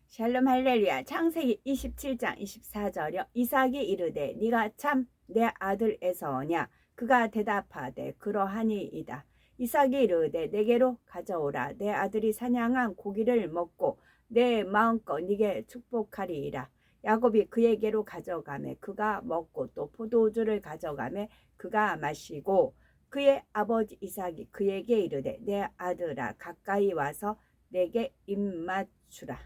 샬롬 할렐루야. 창세기 27장 24절여 이삭이 이르되 네가 참 내 아들 에서냐. 그가 대답하되 그러하니이다. 이삭이 이르되 내게로 가져오라. 내 아들이 사냥한 고기를 먹고 내 마음껏 네게 축복하리이다. 야곱이 그에게로 가져가매 그가 먹고 또 포도주를 가져가매 그가 마시고 그의 아버지 이삭이 그에게 이르되 내 아들아 가까이 와서 내게 입맞추라.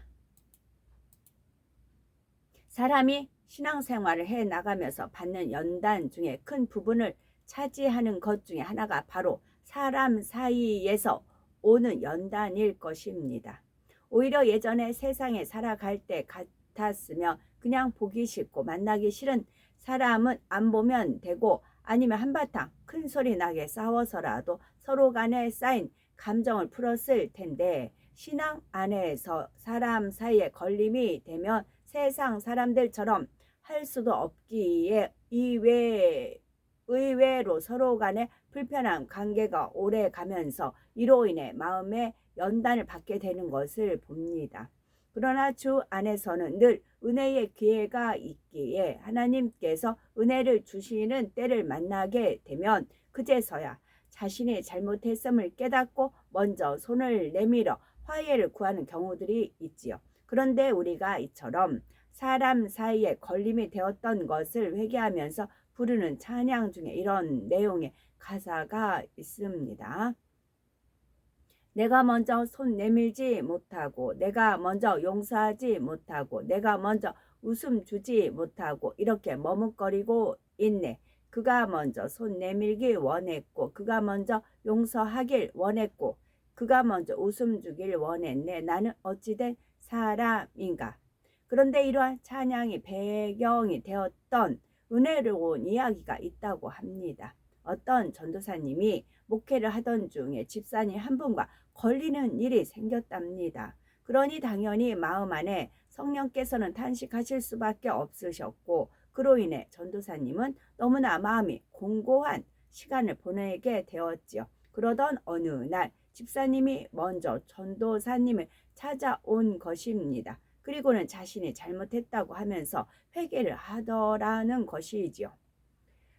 사람이 신앙생활을 해 나가면서 받는 연단 중에 큰 부분을 차지하는 것 중에 하나가 바로 사람 사이에서 오는 연단일 것입니다. 오히려 예전에 세상에 살아갈 때 같았으면 그냥 보기 싫고 만나기 싫은 사람은 안 보면 되고, 아니면 한바탕 큰 소리 나게 싸워서라도 서로 간에 쌓인 감정을 풀었을 텐데, 신앙 안에서 사람 사이에 걸림이 되면 세상 사람들처럼 할 수도 없기에 의외로 서로 간에 불편한 관계가 오래 가면서 이로 인해 마음의 연단을 받게 되는 것을 봅니다. 그러나 주 안에서는 늘 은혜의 기회가 있기에 하나님께서 은혜를 주시는 때를 만나게 되면 그제서야 자신이 잘못했음을 깨닫고 먼저 손을 내밀어 화해를 구하는 경우들이 있지요. 그런데 우리가 이처럼 사람 사이에 걸림이 되었던 것을 회개하면서 부르는 찬양 중에 이런 내용의 가사가 있습니다. 내가 먼저 손 내밀지 못하고, 내가 먼저 용서하지 못하고, 내가 먼저 웃음 주지 못하고 이렇게 머뭇거리고 있네. 그가 먼저 손 내밀길 원했고, 그가 먼저 용서하길 원했고, 그가 먼저 웃음 주길 원했네. 나는 어찌된 사람인가. 그런데 이러한 찬양이 배경이 되었던 은혜로운 이야기가 있다고 합니다. 어떤 전도사님이 목회를 하던 중에 집사님 한 분과 걸리는 일이 생겼답니다. 그러니 당연히 마음 안에 성령께서는 탄식하실 수밖에 없으셨고, 그로 인해 전도사님은 너무나 마음이 공고한 시간을 보내게 되었지요. 그러던 어느 날 집사님이 먼저 전도사님을 찾아온 것입니다. 그리고는 자신이 잘못했다고 하면서 회개를 하더라는 것이지요.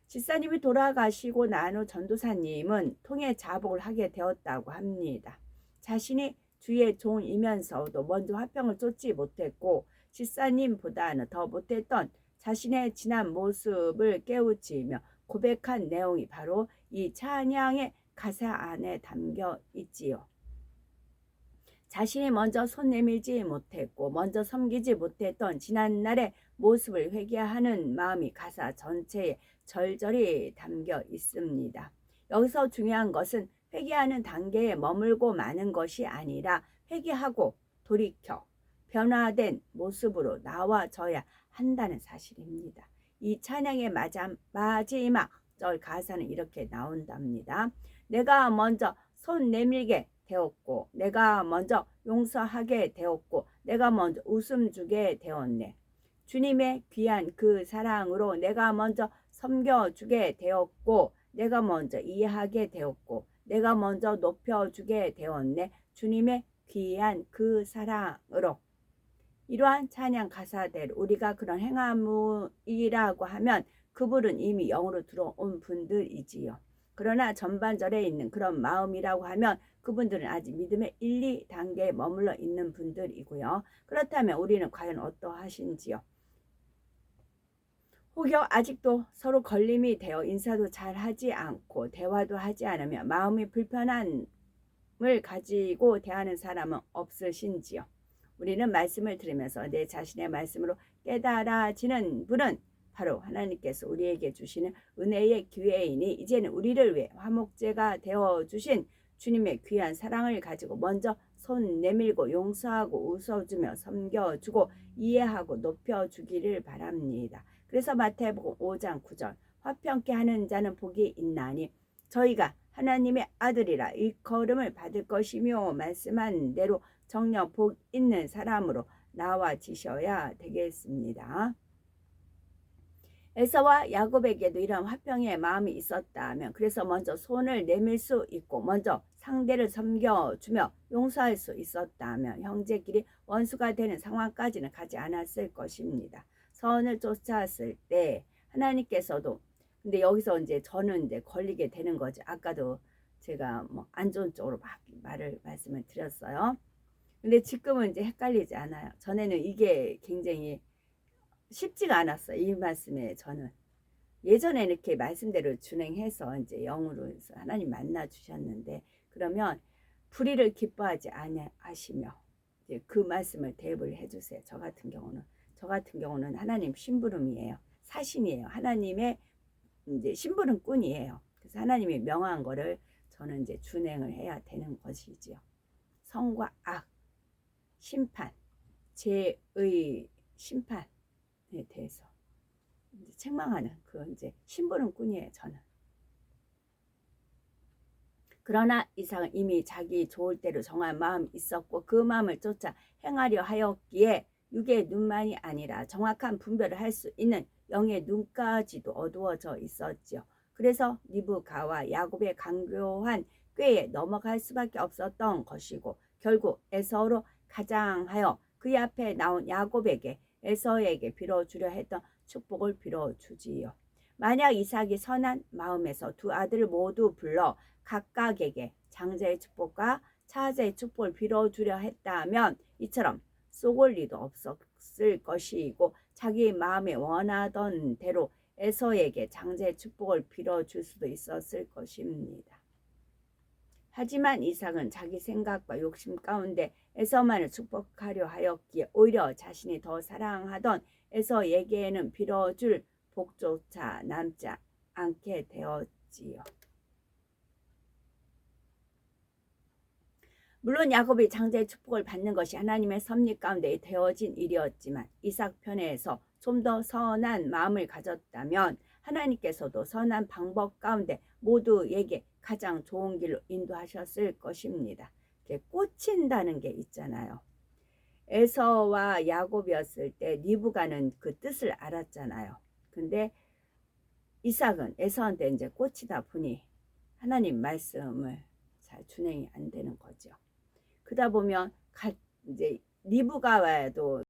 집사님이 돌아가시고 난 후 전도사님은 통해 자복을 하게 되었다고 합니다. 자신이 주의 종이면서도 먼저 화평을 쫓지 못했고, 집사님보다는 더 못했던 자신의 지난 모습을 깨우치며 고백한 내용이 바로 이 찬양의 가사 안에 담겨 있지요. 자신이 먼저 손 내밀지 못했고 먼저 섬기지 못했던 지난날의 모습을 회개하는 마음이 가사 전체에 절절히 담겨 있습니다. 여기서 중요한 것은 회개하는 단계에 머물고 마는 것이 아니라 회개하고 돌이켜 변화된 모습으로 나와져야 한다는 사실입니다. 이 찬양의 마지막 절 가사는 이렇게 나온답니다. 내가 먼저 손 내밀게 되었고, 내가 먼저 용서하게 되었고, 내가 먼저 웃음 주게 되었네. 주님의 귀한 그 사랑으로 내가 먼저 섬겨주게 되었고, 내가 먼저 이해하게 되었고, 내가 먼저 높여주게 되었네. 주님의 귀한 그 사랑으로. 이러한 찬양 가사대로 우리가 그런 행함이라고 하면 그분은 이미 영으로 들어온 분들이지요. 그러나 전반절에 있는 그런 마음이라고 하면 그분들은 아직 믿음의 1, 2단계에 머물러 있는 분들이고요. 그렇다면 우리는 과연 어떠하신지요? 혹여 아직도 서로 걸림이 되어 인사도 잘 하지 않고 대화도 하지 않으며 마음이 불편함을 가지고 대하는 사람은 없으신지요? 우리는 말씀을 들으면서 내 자신의 말씀으로 깨달아지는 분은 바로 하나님께서 우리에게 주시는 은혜의 기회이니, 이제는 우리를 위해 화목제가 되어주신 주님의 귀한 사랑을 가지고 먼저 손 내밀고 용서하고 웃어주며 섬겨주고 이해하고 높여주기를 바랍니다. 그래서 마태복음 5장 9절 화평케 하는 자는 복이 있나니 저희가 하나님의 아들이라 일컬음을 받을 것이며 말씀한 대로 정녕 복 있는 사람으로 나와지셔야 되겠습니다. 에서와 야곱에게도 이런 화평의 마음이 있었다면, 그래서 먼저 손을 내밀 수 있고 먼저 상대를 섬겨주며 용서할 수 있었다면 형제끼리 원수가 되는 상황까지는 가지 않았을 것입니다. 선을 쫓았을 때 하나님께서도, 근데 여기서 이제 저는 이제 걸리게 되는 거죠. 아까도 제가 뭐 안 좋은 쪽으로 막 말씀을 드렸어요. 근데 지금은 이제 헷갈리지 않아요. 전에는 이게 굉장히 쉽지가 않았어요. 이 말씀에 저는. 예전에 이렇게 말씀대로 준행해서 이제 영으로 해서 하나님 만나 주셨는데, 그러면 불의를 기뻐하지 아니하시며 이제 그 말씀을 대입을 해주세요. 저 같은 경우는 하나님 심부름이에요. 사신이에요. 하나님의 이제 심부름꾼이에요. 그래서 하나님이 명한 거를 저는 이제 준행을 해야 되는 것이지요. 선과 악, 심판, 죄의 심판에 대해서 이제 책망하는 그 이제 심부름꾼이에요, 저는. 그러나 이삭은 이미 자기 좋을 대로 정한 마음이 있었고 그 마음을 쫓아 행하려 하였기에 육의 눈만이 아니라 정확한 분별을 할 수 있는 영의 눈까지도 어두워져 있었지요. 그래서 리브가와 야곱의 강교한 꾀에 넘어갈 수밖에 없었던 것이고, 결국 에서로 가장하여 그의 앞에 나온 야곱에게 에서에게 빌어주려 했던 축복을 빌어주지요. 만약 이삭이 선한 마음에서 두 아들을 모두 불러 각각에게 장자의 축복과 차자의 축복을 빌어주려 했다면 이처럼 쏘골 리도 없었을 것이고, 자기 마음에 원하던 대로 에서에게 장자의 축복을 빌어줄 수도 있었을 것입니다. 하지만 이삭은 자기 생각과 욕심 가운데 에서만을 축복하려 하였기에 오히려 자신이 더 사랑하던 에서에게는 빌어줄 복조차 남지 않게 되었지요. 물론 야곱이 장자의 축복을 받는 것이 하나님의 섭리 가운데 되어진 일이었지만 이삭 편에서 좀 더 선한 마음을 가졌다면 하나님께서도 선한 방법 가운데 모두에게 가장 좋은 길로 인도하셨을 것입니다. 꽂힌다는 게 있잖아요. 에서와 야곱이었을 때 리브가는 그 뜻을 알았잖아요. 근데 이삭은 에서한테 이제 꽂히다 보니 하나님 말씀을 잘 준행이 안 되는 거죠. 그러다 보면 이제 리브가와도